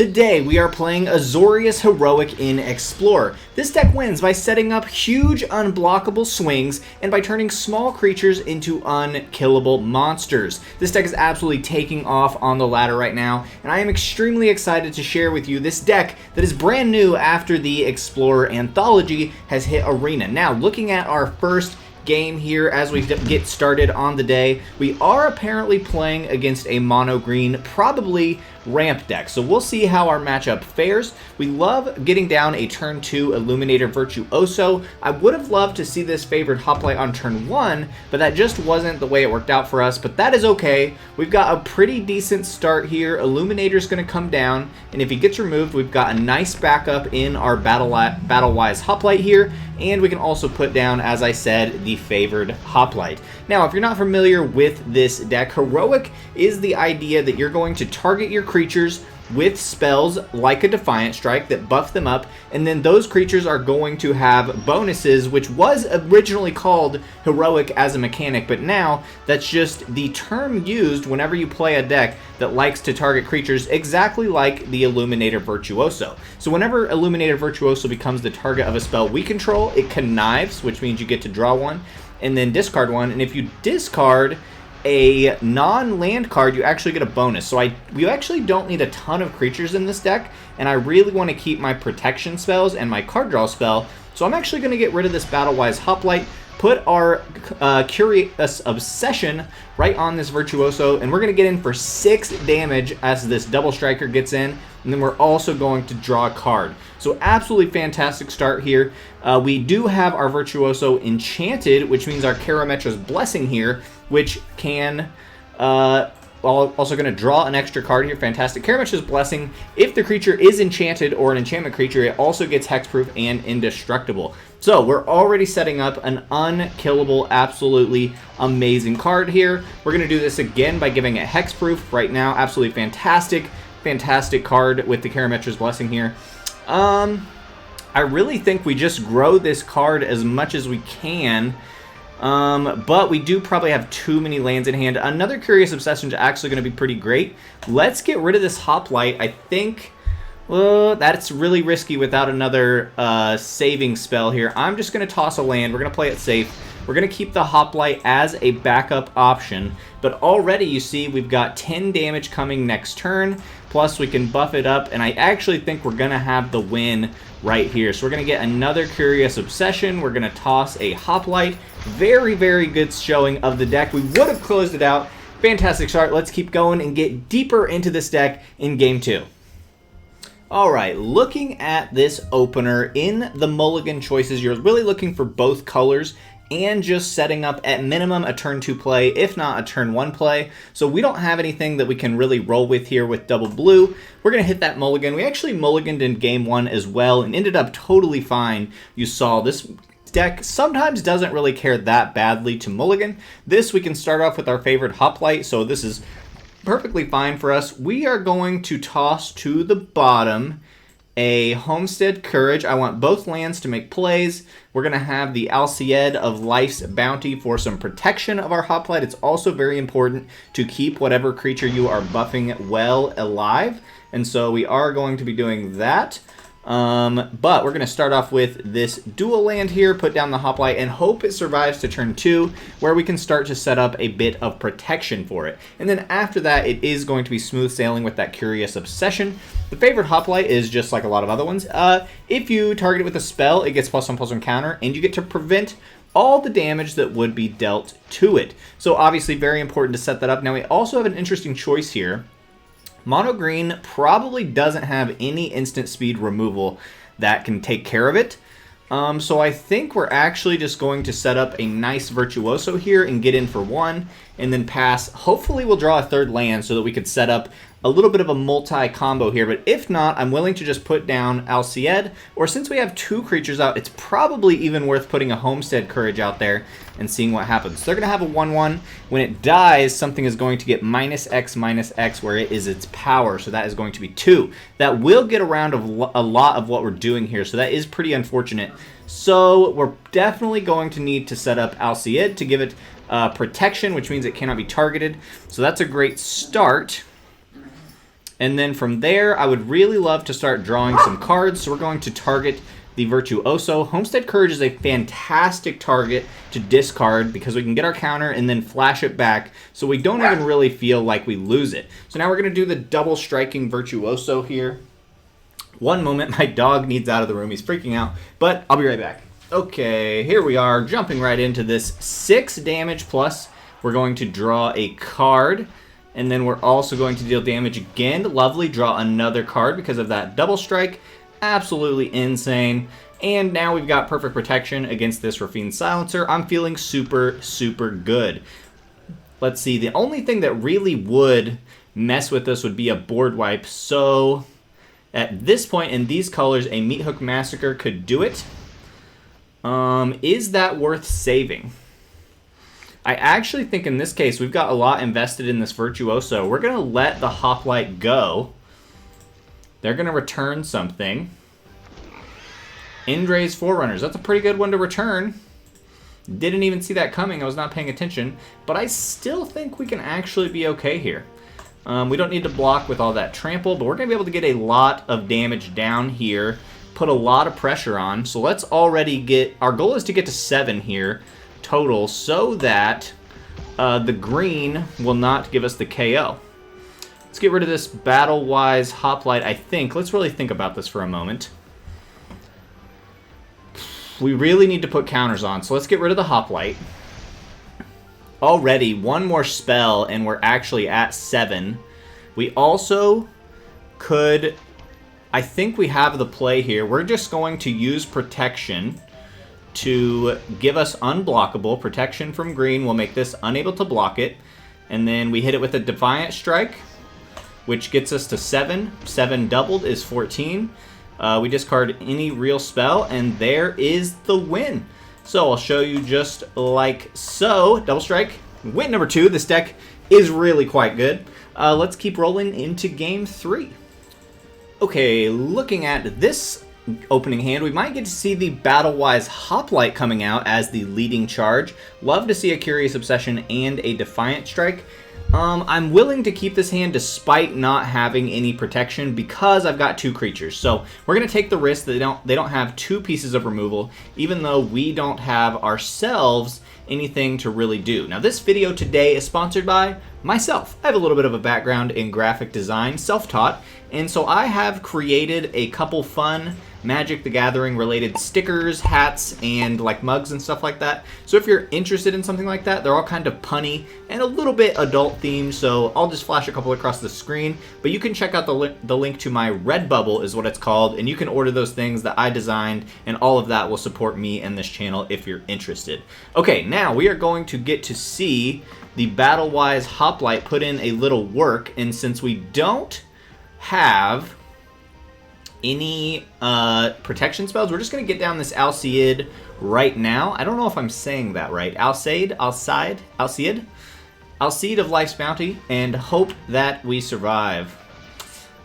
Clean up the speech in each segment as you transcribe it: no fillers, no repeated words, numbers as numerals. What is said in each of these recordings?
Today we are playing Azorius Heroic in Explorer. This deck wins by setting up huge unblockable swings and by turning small creatures into unkillable monsters. This deck is absolutely taking off on the ladder right now, and I am extremely excited to share with you this deck that is brand new after the Explorer anthology has hit Arena. Now, looking at our first game here as we get started on the day, we are apparently playing against a mono green, probably ramp deck, so we'll see how our matchup fares. We love getting down a turn 2 Illuminator Virtuoso. I would have loved to see this Favored Hoplite on turn 1, but that just wasn't the way it worked out for us, but that is okay. We've got a pretty decent start here. Illuminator's going to come down, and if he gets removed, we've got a nice backup in our Battlewise Hoplite here, and we can also put down, as I said, the Favored Hoplite. Now, if you're not familiar with this deck, Heroic is the idea that you're going to target your creatures with spells like a Defiant Strike that buff them up, and then those creatures are going to have bonuses, which was originally called Heroic as a mechanic, but now that's just the term used whenever you play a deck that likes to target creatures exactly like the Illuminator Virtuoso. So whenever Illuminator Virtuoso becomes the target of a spell we control, it connives, which means you get to draw one and then discard one, and if you discard a non-land card, you actually get a bonus. So we actually don't need a ton of creatures in this deck, and I really want to keep my protection spells and my card draw spell. So I'm actually going to get rid of this Battlewise Hoplite, put our Curious Obsession right on this Virtuoso, and we're going to get in for 6 damage as this double striker gets in, and then we're also going to draw a card. So absolutely fantastic start here. We do have our Virtuoso enchanted, which means our Karametra's Blessing here, which can also going to draw an extra card here. Fantastic. Karametra's Blessing, if the creature is enchanted or an enchantment creature, it also gets hexproof and indestructible. So we're already setting up an unkillable, absolutely amazing card here. We're going to do this again by giving it hexproof right now. Absolutely fantastic card with the Karametra's Blessing here. I really think we just grow this card as much as we can. But we do probably have too many lands in hand. Another Curious Obsession is actually going to be pretty great. Let's get rid of this Hoplite. I think that's really risky without another saving spell here. I'm just going to toss a land. We're going to play it safe. We're going to keep the Hoplite as a backup option. But already you see we've got 10 damage coming next turn. Plus we can buff it up. And I actually think we're going to have the win right here. So we're going to get another Curious Obsession. We're going to toss a Hoplite. Very, very good showing of the deck. We would have closed it out. Fantastic start. Let's keep going and get deeper into this deck in Game 2. Alright, looking at this opener, in the mulligan choices, you're really looking for both colors and just setting up at minimum a turn 2 play, if not a turn 1 play. So we don't have anything that we can really roll with here with double blue. We're going to hit that mulligan. We actually mulliganed in Game 1 as well and ended up totally fine. You saw this deck sometimes doesn't really care that badly to mulligan. This we can start off with our Favored Hoplite, so this is perfectly fine for us. We are going to toss to the bottom a Homestead Courage. I want both lands to make plays. We're going to have the Alseid of Life's Bounty for some protection of our Hoplite. It's also very important to keep whatever creature you are buffing well alive, and so we are going to be doing that. But we're going to start off with this dual land here, put down the Hoplite, and hope it survives to turn 2, where we can start to set up a bit of protection for it. And then after that, it is going to be smooth sailing with that Curious Obsession. The Favored Hoplite is just like a lot of other ones. If you target it with a spell, it gets +1/+1 counter, and you get to prevent all the damage that would be dealt to it. So obviously very important to set that up. Now we also have an interesting choice here. Mono green probably doesn't have any instant speed removal that can take care of it. So I think we're actually just going to set up a nice Virtuoso here and get in for 1 and then pass. Hopefully we'll draw a third land so that we could set up a little bit of a multi-combo here, but if not, I'm willing to just put down Alseid, or since we have 2 creatures out, it's probably even worth putting a Homestead Courage out there and seeing what happens. So they're going to have a 1/1. When it dies, something is going to get -X/-X, where it is its power, so that is going to be 2. That will get around a lot of what we're doing here, so that is pretty unfortunate. So we're definitely going to need to set up Alseid to give it protection, which means it cannot be targeted. So that's a great start. And then from there, I would really love to start drawing some cards. So we're going to target the Virtuoso. Homestead Courage is a fantastic target to discard because we can get our counter and then flash it back so we don't even really feel like we lose it. So now we're going to do the double striking Virtuoso here. One moment, my dog needs out of the room. He's freaking out, but I'll be right back. Okay, here we are, jumping right into this 6 damage plus. We're going to draw a card. And then we're also going to deal damage again. Lovely, draw another card because of that double strike. Absolutely insane. And now we've got perfect protection against this Rafine Silencer. I'm feeling super, super good. Let's see, the only thing that really would mess with us would be a board wipe. So at this point in these colors, a Meat Hook Massacre could do it. Is that worth saving? I actually think in this case, we've got a lot invested in this Virtuoso. We're going to let the Hoplite go. They're going to return something. Indra's Forerunners. That's a pretty good one to return. Didn't even see that coming. I was not paying attention. But I still think we can actually be okay here. We don't need to block with all that trample, but we're going to be able to get a lot of damage down here. Put a lot of pressure on. So let's already get... Our goal is to get to 7 here total so that the green will not give us the KO. Let's get rid of this Battlewise Hoplite, I think. Let's really think about this for a moment. We really need to put counters on, so let's get rid of the Hoplite. Already, one more spell, and we're actually at 7. We also could... I think we have the play here. We're just going to use protection to give us unblockable. Protection from green will make this unable to block it. And then we hit it with a Defiant Strike, which gets us to 7. 7 doubled is 14. We discard any real spell, and there is the win. So I'll show you just like so. Double Strike, win number 2. This deck is really quite good. Let's keep rolling into game 3. Okay, looking at this opening hand, we might get to see the Battlewise Hoplite coming out as the leading charge. Love to see a Curious Obsession and a Defiant Strike. I'm willing to keep this hand despite not having any protection because I've got 2 creatures. So we're going to take the risk that they don't have 2 pieces of removal, even though we don't have ourselves anything to really do. Now this video today is sponsored by myself. I have a little bit of a background in graphic design, self-taught, and so I have created a couple fun Magic the Gathering related stickers, hats, and like mugs and stuff like that. So if you're interested in something like that, they're all kind of punny and a little bit adult themed, so I'll just flash a couple across the screen. But you can check out the link to my Redbubble is what it's called, and you can order those things that I designed, and all of that will support me and this channel if you're interested. Okay, now we are going to get to see the Battlewise Hoplite put in a little work, and since we don't have any protection spells, we're just going to get down this Alseid right now. I don't know if I'm saying that right. Alseid of Life's Bounty, and hope that we survive.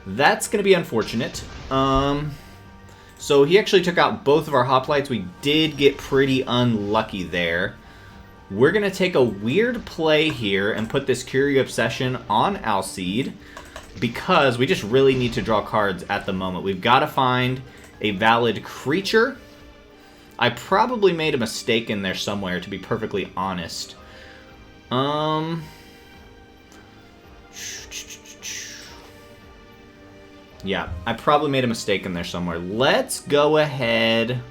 That's going to be unfortunate. So he actually took out both of our Hoplites. We did get pretty unlucky there. We're going to take a weird play here and put this Curious Obsession on Alseid, because we just really need to draw cards at the moment. We've got to find a valid creature. I probably made a mistake in there somewhere, to be perfectly honest. Yeah, I probably made a mistake in there somewhere. Let's go ahead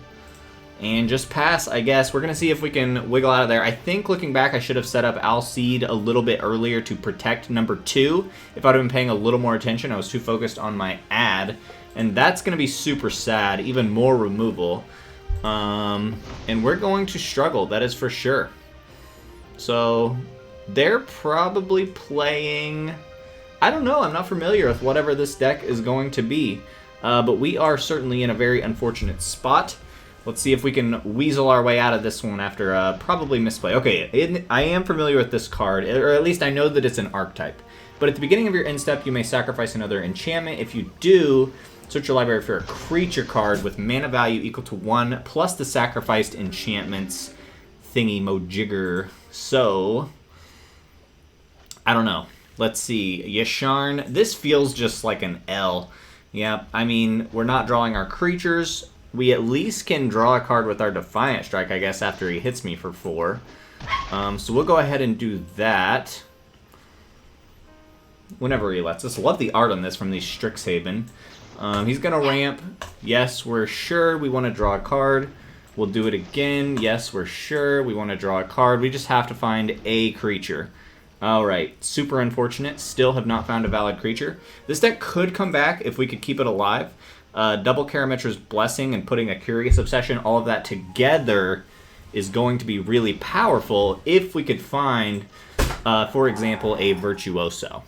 and just pass, I guess. We're going to see if we can wiggle out of there. I think looking back, I should have set up Alseid a little bit earlier to protect number 2. If I'd have been paying a little more attention, I was too focused on my ad. And that's going to be super sad, even more removal. And we're going to struggle, that is for sure. So they're probably playing... I don't know, I'm not familiar with whatever this deck is going to be. But we are certainly in a very unfortunate spot. Let's see if we can weasel our way out of this one after probably misplay. Okay, I am familiar with this card, or at least I know that it's an archetype. But at the beginning of your end step, you may sacrifice another enchantment. If you do, search your library for a creature card with mana value equal to 1 plus the sacrificed enchantments thingy mojigger. So, I don't know. Let's see, Yasharn. This feels just like an L. Yeah, I mean, we're not drawing our creatures. We at least can draw a card with our Defiant Strike, I guess, after he hits me for 4. So we'll go ahead and do that whenever he lets us. Love the art on this from the Strixhaven. He's going to ramp. Yes, we're sure we want to draw a card. We'll do it again. Yes, we're sure we want to draw a card. We just have to find a creature. Alright, super unfortunate. Still have not found a valid creature. This deck could come back if we could keep it alive. Double Karametra's Blessing and putting a Curious Obsession, all of that together is going to be really powerful if we could find, for example, a Virtuoso.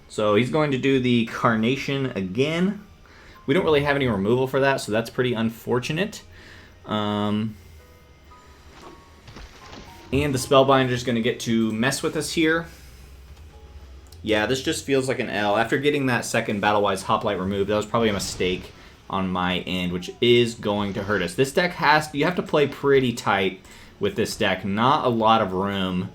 So he's going to do the Carnation again. We don't really have any removal for that, so that's pretty unfortunate. And the Spellbinder's going to get to mess with us here. Yeah, this just feels like an L. After getting that second Battlewise Hoplite removed, that was probably a mistake on my end, which is going to hurt us. This deck you have to play pretty tight with this deck. Not a lot of room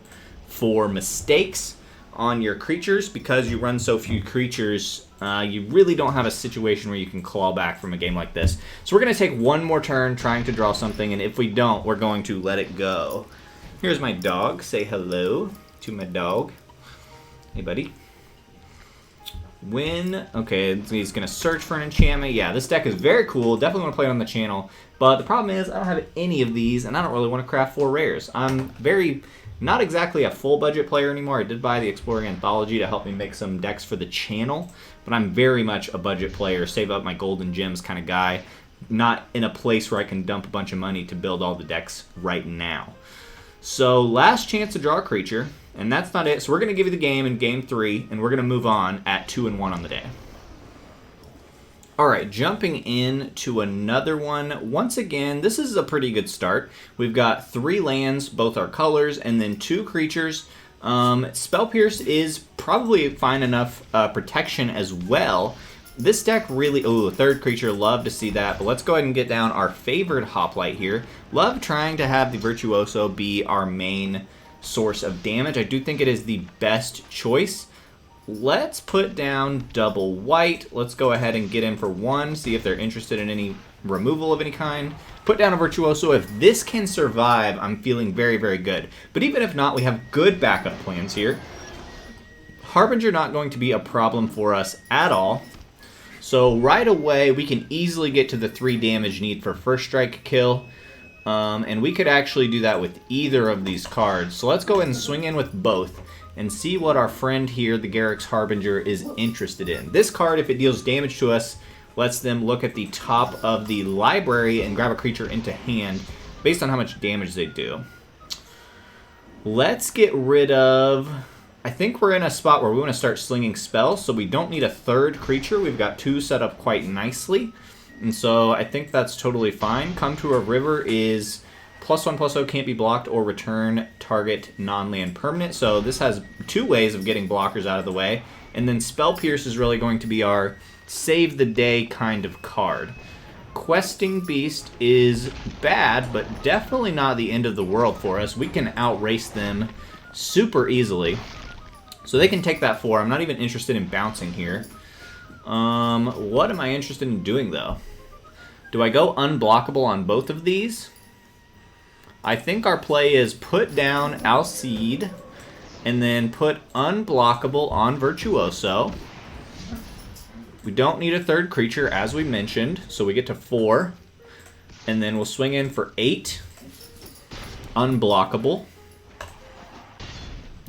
for mistakes on your creatures because you run so few creatures. You really don't have a situation where you can claw back from a game like this. So we're going to take one more turn trying to draw something, and if we don't, we're going to let it go. Here's my dog. Say hello to my dog. Hey, buddy. Okay, he's going to search for an enchantment. Yeah, this deck is very cool. Definitely want to play it on the channel. But the problem is I don't have any of these, and I don't really want to craft 4 rares. I'm not exactly a full budget player anymore. I did buy the Exploring Anthology to help me make some decks for the channel. But I'm very much a budget player, save up my golden gems kind of guy. Not in a place where I can dump a bunch of money to build all the decks right now. So, last chance to draw a creature, and that's not it. So we're going to give you the game in Game 3, and we're going to move on at 2-1 on the day. Alright, jumping in to another one. Once again, this is a pretty good start. We've got 3 lands, both our colors, and then 2 creatures. Spell Pierce is probably fine enough protection as well. This deck really... Oh, third creature. Love to see that. But let's go ahead and get down our Favored Hoplite here. Love trying to have the Virtuoso be our main source of damage. I do think it is the best choice. Let's put down double white. Let's go ahead and get in for 1. See if they're interested in any removal of any kind. Put down a Virtuoso. If this can survive, I'm feeling very, very good. But even if not, we have good backup plans here. Harbinger not going to be a problem for us at all. So right away, we can easily get to the 3 damage need for first strike kill. And we could actually do that with either of these cards. So let's go ahead and swing in with both and see what our friend here, the Garruk's Harbinger, is interested in. This card, if it deals damage to us, lets them look at the top of the library and grab a creature into hand based on how much damage they do. Let's get rid of... I think we're in a spot where we want to start slinging spells, so we don't need a third creature. We've got 2 set up quite nicely, and so I think that's totally fine. Come to a River is +1/+0, can't be blocked or return target non-land permanent, so this has 2 ways of getting blockers out of the way, and then Spell Pierce is really going to be our save the day kind of card. Questing Beast is bad, but definitely not the end of the world for us. We can outrace them super easily. So they can take that 4. I'm not even interested in bouncing here. What am I interested in doing, though? Do I go unblockable on both of these? I think our play is put down Alseid and then put unblockable on Virtuoso. We don't need a third creature, as we mentioned, so we get to 4. And then we'll swing in for 8. Unblockable.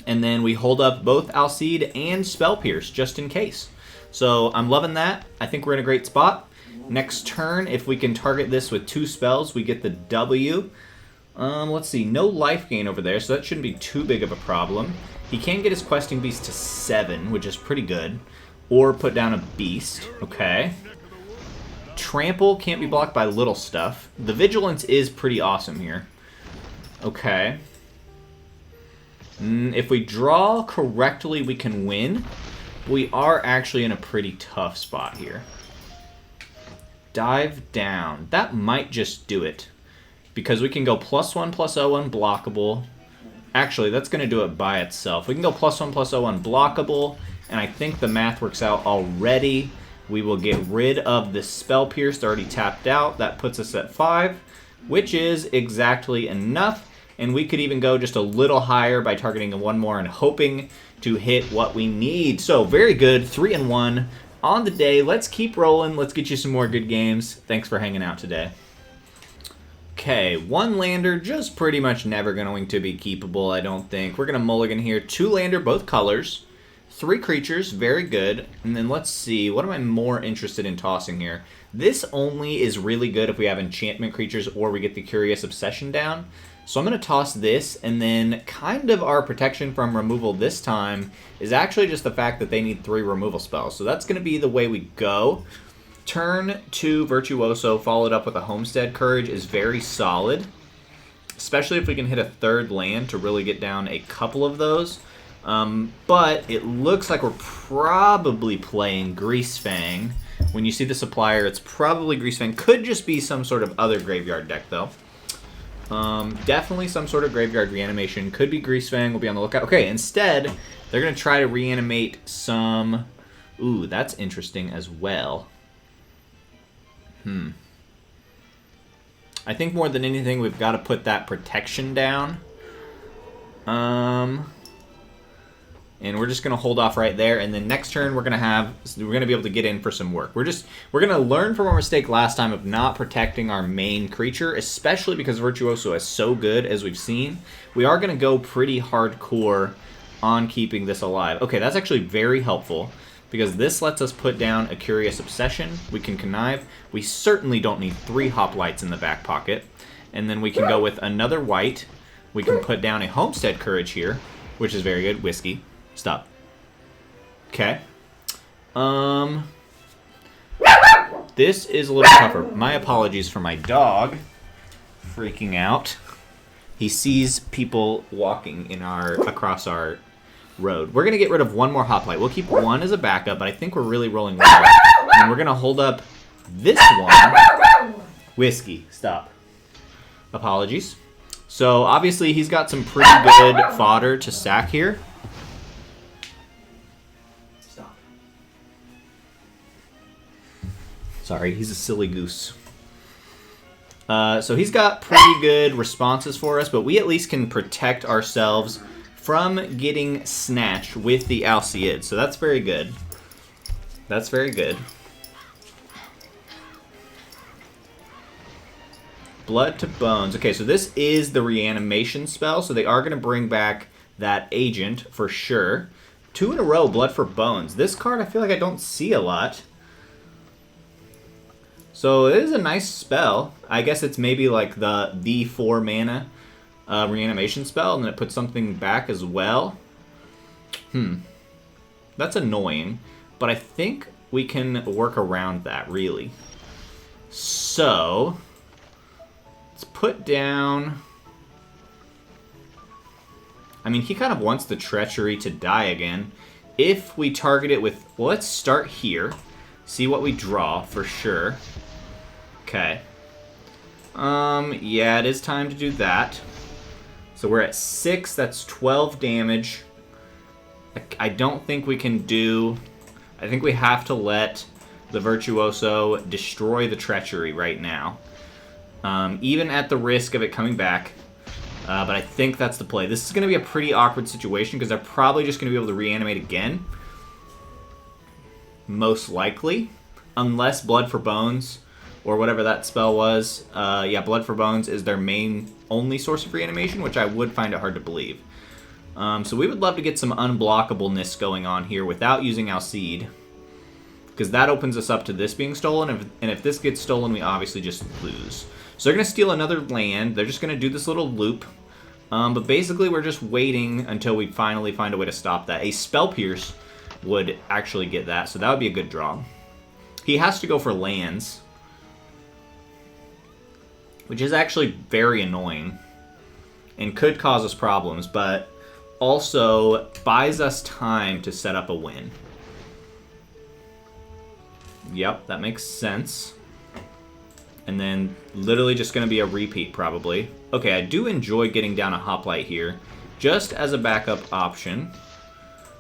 And then we hold up both Alseid and Spell Pierce, just in case. So I'm loving that. I think we're in a great spot. Next turn, if we can target this with 2 spells, we get the W. Let's see, no life gain over there, so that shouldn't be too big of a problem. He can get his Questing Beast to 7, which is pretty good. Or put down a Beast. Okay. Trample can't be blocked by little stuff. The Vigilance is pretty awesome here. Okay. If we draw correctly, we can win. We are actually in a pretty tough spot here. Dive down. That might just do it. Because we can go +1/+0 unblockable. Actually, that's going to do it by itself. We can go +1/+0 unblockable, and I think the math works out already. We will get rid of the Spell Pierce already tapped out. That puts us at 5, which is exactly enough. And we could even go just a little higher by targeting a 1 more and hoping to hit what we need. So very good, 3-1 on the day. Let's keep rolling. Let's get you some more good games. Thanks for hanging out today. Okay, 1 lander, just pretty much never going to be keepable, I don't think. We're going to mulligan here. 2 lander, both colors. 3 creatures, very good. And then let's see, what am I more interested in tossing here? This only is really good if we have enchantment creatures or we get the Curious Obsession down. So I'm going to toss this, and then kind of our protection from removal this time is actually just the fact that they need 3 removal spells. So that's going to be the way we go. Turn 2 Virtuoso followed up with a Homestead Courage is very solid, especially if we can hit a 3rd land to really get down a couple of those. But it looks like we're probably playing Greasefang. When you see the supplier, it's probably Greasefang. Could just be some sort of other graveyard deck, though. Definitely some sort of graveyard reanimation. Could be Greasefang. We'll be on the lookout. Okay, instead, they're going to try to reanimate some... Ooh, that's interesting as well. I think more than anything, we've got to put that protection down. And we're just going to hold off right there, and then next turn we're going to be able to get in for some work. We're going to learn from our mistake last time of not protecting our main creature, especially because Virtuoso is so good, as we've seen. We are going to go pretty hardcore on keeping this alive. Okay, that's actually very helpful, because this lets us put down a Curious Obsession. We can connive. We certainly don't need 3 Hoplites in the back pocket. And then we can go with another white. We can put down a Homestead Courage here, which is very good. Whiskey. Stop. Okay. This is a little tougher. My apologies for my dog freaking out. He sees people walking in across our road. We're going to get rid of 1 more Hoplite. We'll keep 1 as a backup, but I think we're really rolling well. And we're going to hold up this one. Whiskey. Stop. Apologies. So, obviously, he's got some pretty good fodder to sack here. Sorry, he's a silly goose. So he's got pretty good responses for us, but we at least can protect ourselves from getting snatched with the Alseid. So that's very good. That's very good. Blood to Bones. Okay, so this is the reanimation spell, so they are going to bring back that agent for sure. 2 in a row, Blood for Bones. This card I feel like I don't see a lot. So it is a nice spell. I guess it's maybe like the 4 mana reanimation spell, and then it puts something back as well. That's annoying, but I think we can work around that, really. So let's put down... I mean, he kind of wants the Treachery to die again. If we target it with... Well, let's start here. See what we draw, for sure. Okay. Yeah, it is time to do that. So we're at 6. That's 12 damage. I don't think we can do... I think we have to let the Virtuoso destroy the Treachery right now. Even at the risk of it coming back. But I think that's the play. This is going to be a pretty awkward situation because they're probably just going to be able to reanimate again. Most likely. Unless Blood for Bones, or whatever that spell was. Yeah, Blood for Bones is their main only source of reanimation, which I would find it hard to believe. So we would love to get some unblockableness going on here without using Alseid, because that opens us up to this being stolen, and if this gets stolen, we obviously just lose. So they're going to steal another land. They're just going to do this little loop. But basically, we're just waiting until we finally find a way to stop that. A Spell Pierce would actually get that, so that would be a good draw. He has to go for lands, which is actually very annoying and could cause us problems, but also buys us time to set up a win. Yep, that makes sense. And then literally just going to be a repeat, probably. Okay, I do enjoy getting down a Hoplite here. just as a backup option.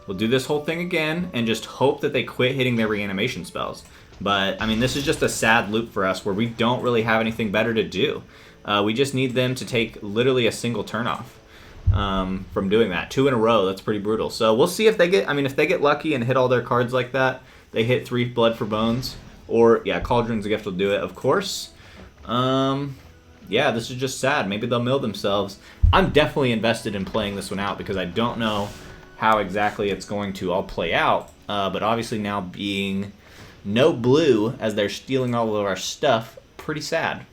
We'll do this whole thing again and just hope that they quit hitting their reanimation spells. But, I mean, this is just a sad loop for us where we don't really have anything better to do. We just need them to take literally a single turn off from doing that. 2 in a row, that's pretty brutal. So we'll see if they get, I mean, if they get lucky and hit all their cards like that, they hit 3 Blood for Bones. Or, yeah, Cauldron's Gift will do it, of course. Yeah, this is just sad. Maybe they'll mill themselves. I'm definitely invested in playing this one out because I don't know how exactly it's going to all play out. But obviously now being no blue as they're stealing all of our stuff, pretty sad.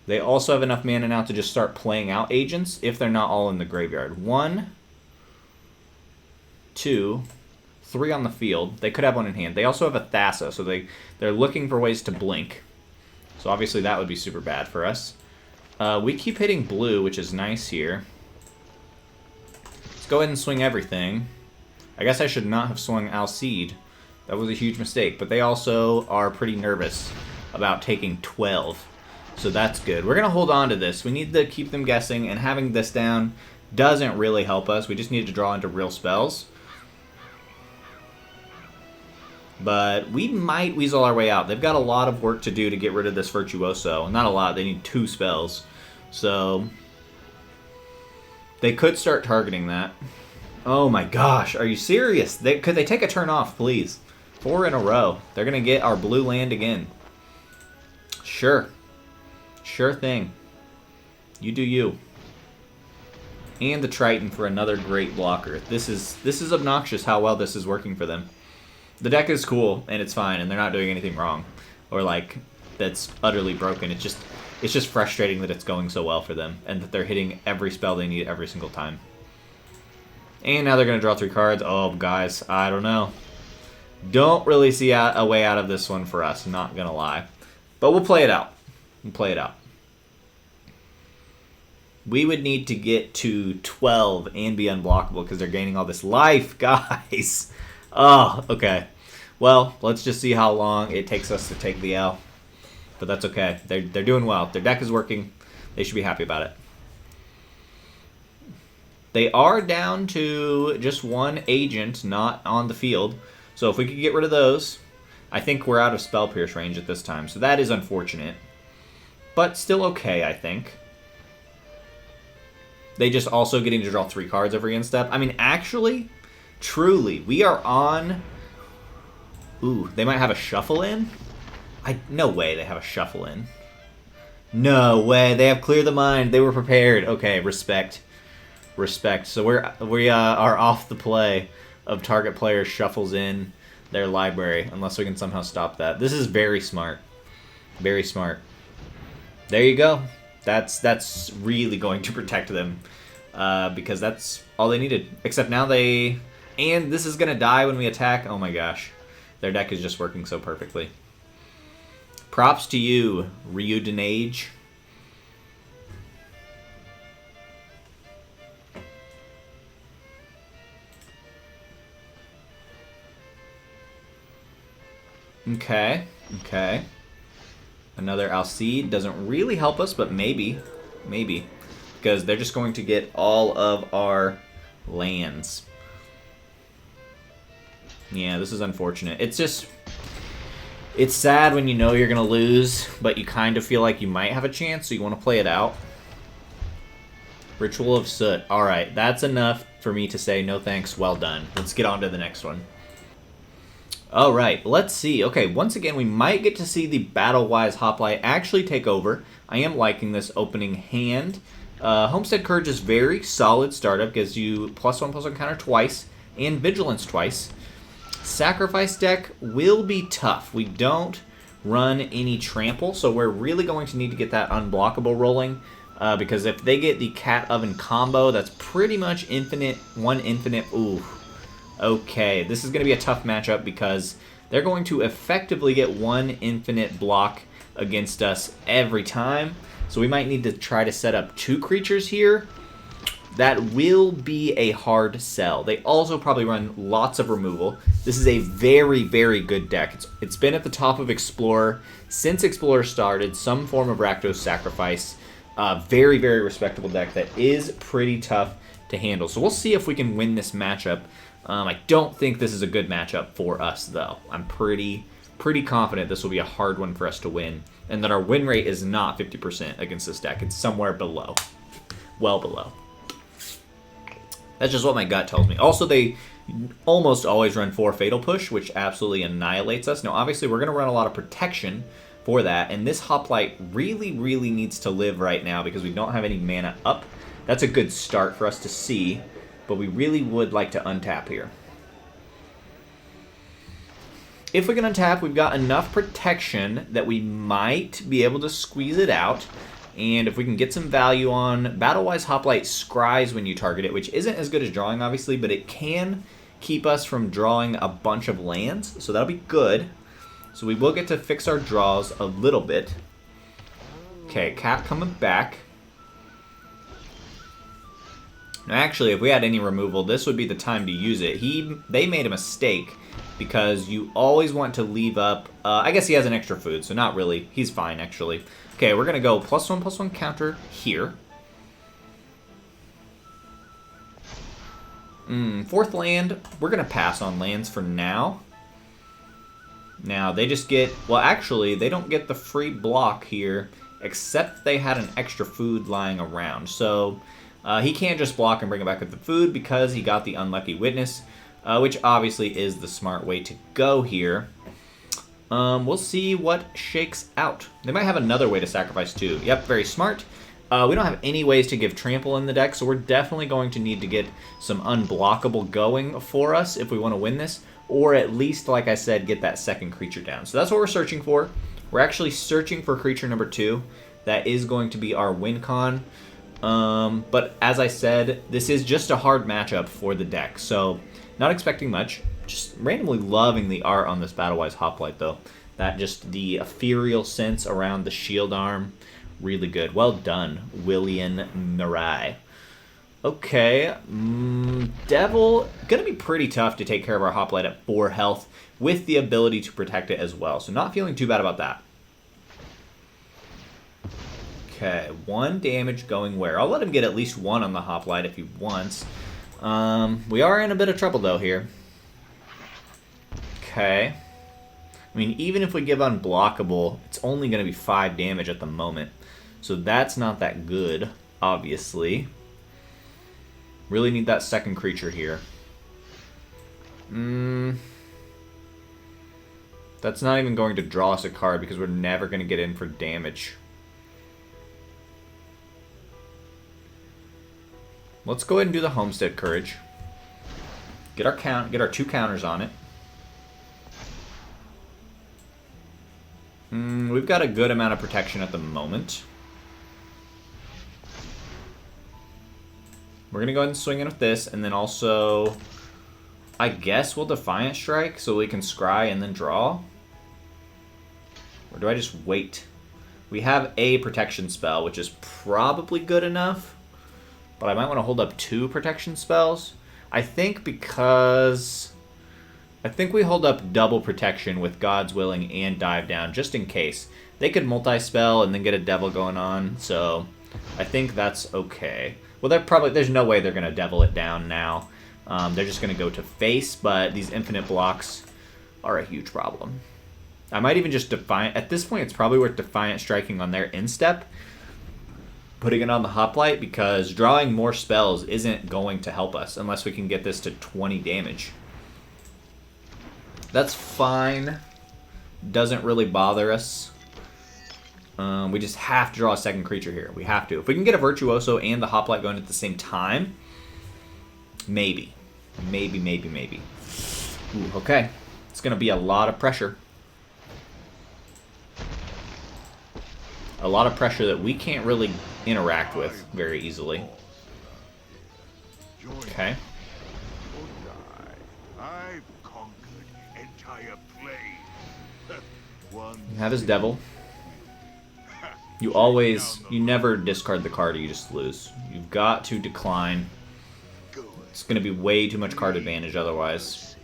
They also have enough mana now to just start playing out agents if they're not all in the graveyard. 1, 2, 3 on the field. They could have 1 in hand. They also have a Thassa, so they're looking for ways to blink. So obviously that would be super bad for us. We keep hitting blue, which is nice here. Let's go ahead and swing everything. I guess I should not have swung Alseid. That was a huge mistake. But they also are pretty nervous about taking 12. So that's good. We're going to hold on to this. We need to keep them guessing, and having this down doesn't really help us. We just need to draw into real spells. But we might weasel our way out. They've got a lot of work to do to get rid of this Virtuoso. Not a lot. They need 2 spells. So they could start targeting that. Oh my gosh. Are you serious? Could they take a turn off, please? 4 in a row. They're going to get our blue land again. Sure. Sure thing. You do you. And the Triton for another great blocker. This is obnoxious how well this is working for them. The deck is cool, and it's fine, and they're not doing anything wrong. Or, like, that's utterly broken. It's just frustrating that it's going so well for them, and that they're hitting every spell they need every single time. And now they're going to draw 3 cards. Oh, guys, I don't know. Don't really see a way out of this one for us, not going to lie. But we'll play it out. We'll play it out. We would need to get to 12 and be unblockable because they're gaining all this life, guys. Oh, okay. Well, let's just see how long it takes us to take the L. But that's okay. They're doing well. Their deck is working. They should be happy about it. They are down to just 1 agent not on the field. So if we could get rid of those, I think we're out of Spell Pierce range at this time. So that is unfortunate. But still okay, I think. They just also getting to draw 3 cards every end step. I mean, actually, truly, we are on... Ooh, they might have a shuffle in? No way they have a shuffle in. No way, they have Clear the Mind. They were prepared. Okay, respect. Respect. So we are off the play of target player shuffles in their library, unless we can somehow stop that. This is very smart. Very smart. There you go. That's really going to protect them because that's all they needed. Except now they... And this is going to die when we attack. Oh my gosh. Their deck is just working so perfectly. Props to you, Ryu Denage. Okay. Okay. Another Alseid doesn't really help us, but maybe. Maybe. Because they're just going to get all of our lands. Yeah, this is unfortunate. It's just... It's sad when you know you're going to lose, but you kind of feel like you might have a chance, so you want to play it out. Ritual of Soot. Alright, that's enough for me to say no thanks, well done. Let's get on to the next one. Alright, let's see. Okay, once again, we might get to see the Battlewise Hoplite actually take over. I am liking this opening hand. Homestead Courage is very solid startup. Gives you +1/+1 counter twice, and Vigilance twice. Sacrifice deck will be tough. We don't run any trample, so we're really going to need to get that unblockable rolling. Because if they get the Cat Oven combo, that's pretty much infinite, 1 infinite. Ooh. Okay, this is going to be a tough matchup because they're going to effectively get 1 infinite block against us every time. So we might need to try to set up 2 creatures here. That will be a hard sell. They also probably run lots of removal. This is a very, very good deck. It's been at the top of Explorer since Explorer started, some form of Rakdos Sacrifice. Very, very respectable deck that is pretty tough to handle. So we'll see if we can win this matchup. I don't think this is a good matchup for us, though. I'm pretty confident this will be a hard one for us to win, and that our win rate is not 50% against this deck. It's somewhere below. Well below. That's just what my gut tells me. Also, they almost always run 4 Fatal Push, which absolutely annihilates us. Now, obviously, we're going to run a lot of protection for that, and this Hoplite really, really needs to live right now because we don't have any mana up. That's a good start for us to see, but we really would like to untap here. If we can untap, we've got enough protection that we might be able to squeeze it out. And if we can get some value on Battlewise Hoplite scries when you target it, which isn't as good as drawing, obviously, but it can keep us from drawing a bunch of lands, so that'll be good. So we will get to fix our draws a little bit. Okay, Cat coming back. Now, actually, if we had any removal, this would be the time to use it. They made a mistake because you always want to leave up... I guess he has an extra food, so not really. He's fine, actually. Okay, we're going to go +1/+1 counter here. Fourth land, we're going to pass on lands for now. Now, they just get... Well, actually, they don't get the free block here, except they had an extra food lying around. So, he can't just block and bring it back with the food because he got the Unlucky Witness, which obviously is the smart way to go here. We'll see what shakes out. They might have another way to sacrifice too. Yep, very smart. We don't have any ways to give trample in the deck, so we're definitely going to need to get some unblockable going for us if we want to win this, or at least, like I said, get that second creature down. So that's what we're searching for. We're actually searching for creature number 2. That is going to be our win con. But as I said, this is just a hard matchup for the deck, so not expecting much. Just randomly loving the art on this Battlewise Hoplite, though. That just the ethereal sense around the shield arm, really good. Well done, William Mirai. Okay, Devil, gonna be pretty tough to take care of our Hoplite at 4 health with the ability to protect it as well. So not feeling too bad about that. Okay, 1 damage going where? I'll let him get at least 1 on the Hoplite if he wants. We are in a bit of trouble, though, here. Okay. I mean, even if we give unblockable, it's only going to be 5 damage at the moment. So that's not that good, obviously. Really need that second creature here. That's not even going to draw us a card because we're never going to get in for damage. Let's go ahead and do the Homestead Courage. Get our 2 counters on it. We've got a good amount of protection at the moment. We're going to go ahead and swing in with this, and then also, I guess we'll Defiant Strike so we can scry and then draw. Or do I just wait? We have a protection spell, which is probably good enough, but I might want to hold up 2 protection spells. I think we hold up double protection with God's Willing and Dive Down, just in case. They could multi-spell and then get a Devil going on, so I think that's okay. Well, there's no way they're going to Devil it down now. They're just going to go to face, but these infinite blocks are a huge problem. I might even just Defiant. At this point, it's probably worth Defiant Striking on their instep, putting it on the Hoplite, because drawing more spells isn't going to help us unless we can get this to 20 damage. That's fine. Doesn't really bother us. We just have to draw a second creature here. We have to. If we can get a Virtuoso and the Hoplite going at the same time, maybe. Maybe. Ooh, okay. It's going to be a lot of pressure. A lot of pressure that we can't really interact with very easily. Okay. Have his Devil. You never discard the card or you just lose. You've got to decline. It's going to be way too much card advantage otherwise.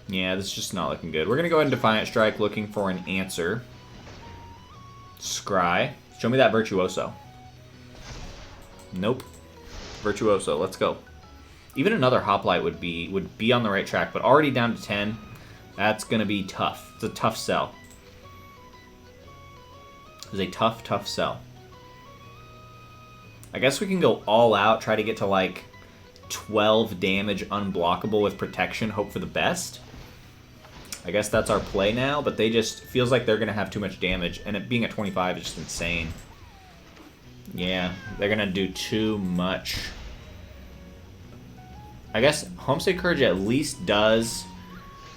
Yeah, this is just not looking good. We're going to go ahead and Defiant Strike looking for an answer. Scry. Show me that Virtuoso. Nope. Virtuoso, let's go. Even another Hoplite would be on the right track, but already down to 10, that's going to be tough. It's a tough sell. It's a tough, tough sell. I guess we can go all out, try to get to like 12 damage unblockable with protection, hope for the best. I guess that's our play now, but they just feels like they're going to have too much damage, and it being a 25 is just insane. Yeah, they're going to do too much. I guess Homestead Courage at least does...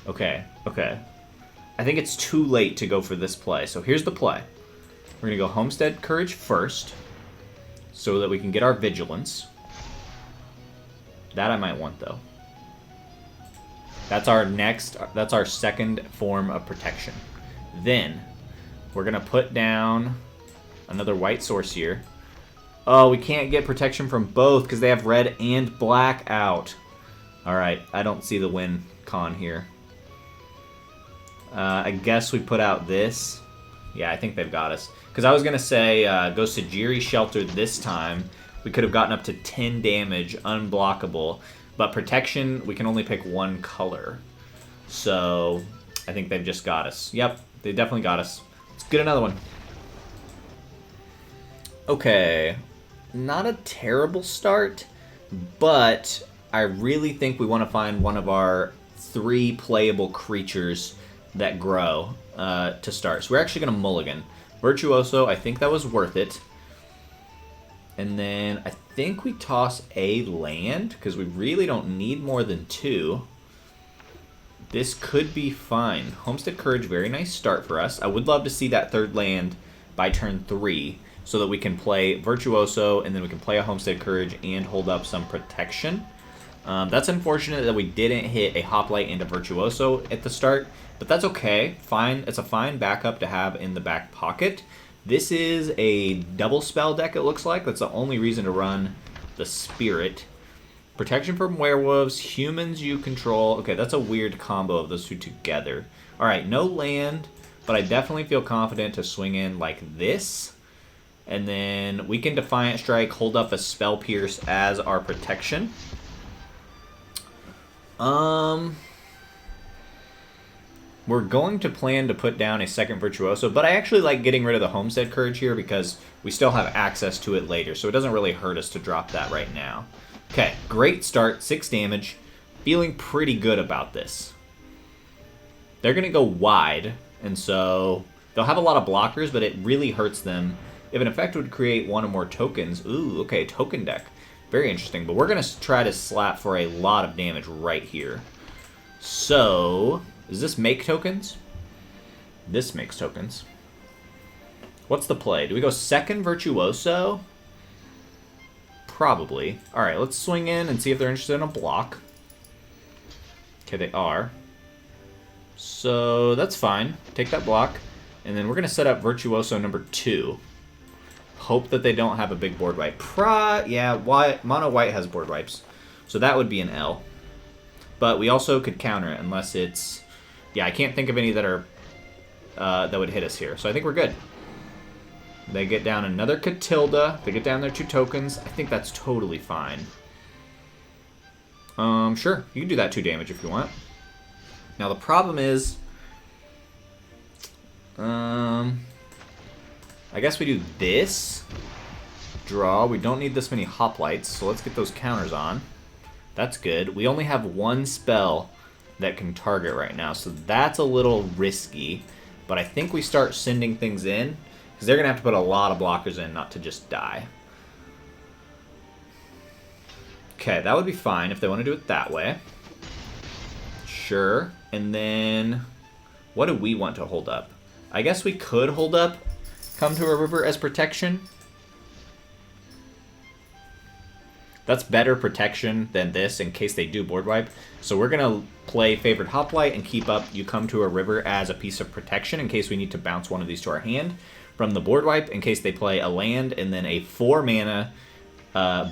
Okay. I think it's too late to go for this play, so here's the play. We're going to go Homestead Courage first, so that we can get our Vigilance. That I might want, though. That's our second form of protection. Then, we're going to put down another white source here. Oh, we can't get protection from both because they have red and black out. Alright, I don't see the win con here. I guess we put out this. Yeah, I think they've got us. Because I was going to say, go Sejiri Shelter this time. We could have gotten up to 10 damage, unblockable. But protection, we can only pick one color. So, I think they've just got us. Yep, they definitely got us. Let's get another one. Okay, not a terrible start, but I really think we want to find one of our 3 playable creatures that grow to start. So we're actually going to mulligan. Virtuoso, I think that was worth it. And then I think we toss a land, because we really don't need more than 2. This could be fine. Homestead Courage, very nice start for us. I would love to see that 3rd land by turn 3, so that we can play Virtuoso, and then we can play a Homestead Courage and hold up some protection. That's unfortunate that we didn't hit a Hoplite and a Virtuoso at the start, but that's okay. Fine. It's a fine backup to have in the back pocket. This is a double spell deck, it looks like. That's the only reason to run the Spirit. Protection from werewolves, humans you control. Okay, that's a weird combo of those two together. Alright, no land, but I definitely feel confident to swing in like this. And then we can Defiant Strike, hold up a Spell Pierce as our protection. We're going to plan to put down a second Virtuoso, but I actually like getting rid of the Homestead Courage here because we still have access to it later, so it doesn't really hurt us to drop that right now. Okay, great start, 6 damage. Feeling pretty good about this. They're going to go wide, and so they'll have a lot of blockers, but it really hurts them. If an effect would create 1 or more tokens, ooh, okay, token deck. Very interesting, but we're going to try to slap for a lot of damage right here. So, does this make tokens? This makes tokens. What's the play? Do we go second Virtuoso? Probably. Alright, let's swing in and see if they're interested in a block. Okay, they are. So, that's fine. Take that block. And then we're going to set up Virtuoso number 2. Hope that they don't have a big board wipe. Yeah, mono white has board wipes. So that would be an L. But we also could counter it unless it's... Yeah, I can't think of any that are that would hit us here. So I think we're good. They get down another Catilda. They get down their 2 tokens. I think that's totally fine. Sure. You can do that 2 damage if you want. Now the problem is... I guess we do this. Draw. We don't need this many Hoplites, so let's get those counters on. That's good. We only have 1 spell that can target right now, so that's a little risky. But I think we start sending things in, because they're going to have to put a lot of blockers in not to just die. Okay, that would be fine if they want to do it that way. Sure. And then, what do we want to hold up? I guess we could hold up Come to a River as protection. That's better protection than this in case they do board wipe. So we're going to play Favored Hoplite and keep up You Come to a River as a piece of protection in case we need to bounce one of these to our hand from the board wipe, in case they play a land, and then a 4 mana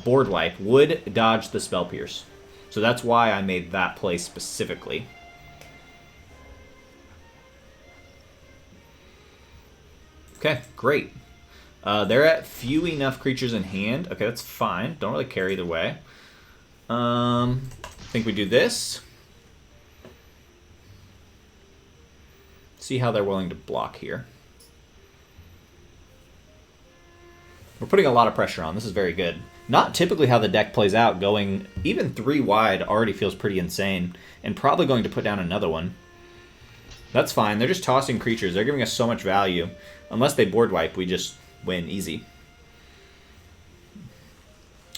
board wipe would dodge the Spell Pierce. So that's why I made that play specifically. Okay, great. They're at few enough creatures in hand. Okay, that's fine. Don't really care either way. I think we do this. See how they're willing to block here. We're putting a lot of pressure on. This is very good. Not typically how the deck plays out. Going even 3 wide already feels pretty insane. And probably going to put down another one. That's fine. They're just tossing creatures. They're giving us so much value. Unless they board wipe, we just win easy.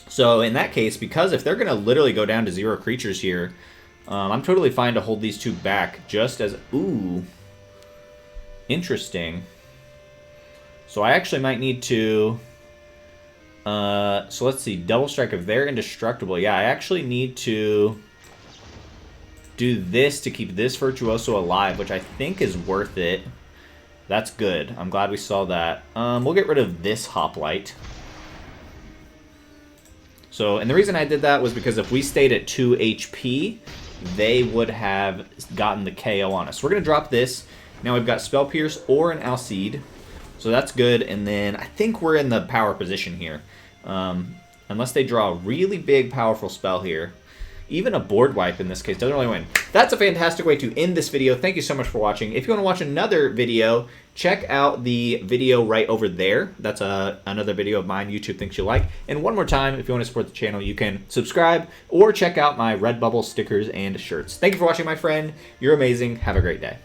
So in that case, because if they're going to literally go down to 0 creatures here, I'm totally fine to hold these 2 back just as... Ooh. Interesting. So I actually might need to... so let's see. Double Strike, if they're indestructible. Yeah, I actually need to do this to keep this Virtuoso alive, which I think is worth it. That's good. I'm glad we saw that. We'll get rid of this Hoplite. So, and the reason I did that was because if we stayed at 2 HP, they would have gotten the KO on us. We're going to drop this. Now we've got Spell Pierce or an Alseid. So that's good. And then I think we're in the power position here. Unless they draw a really big, powerful spell here. Even a board wipe in this case doesn't really win. That's a fantastic way to end this video. Thank you so much for watching. If you want to watch another video, check out the video right over there. That's another video of mine YouTube thinks you like. And one more time, if you want to support the channel, you can subscribe or check out my Redbubble stickers and shirts. Thank you for watching, my friend. You're amazing. Have a great day.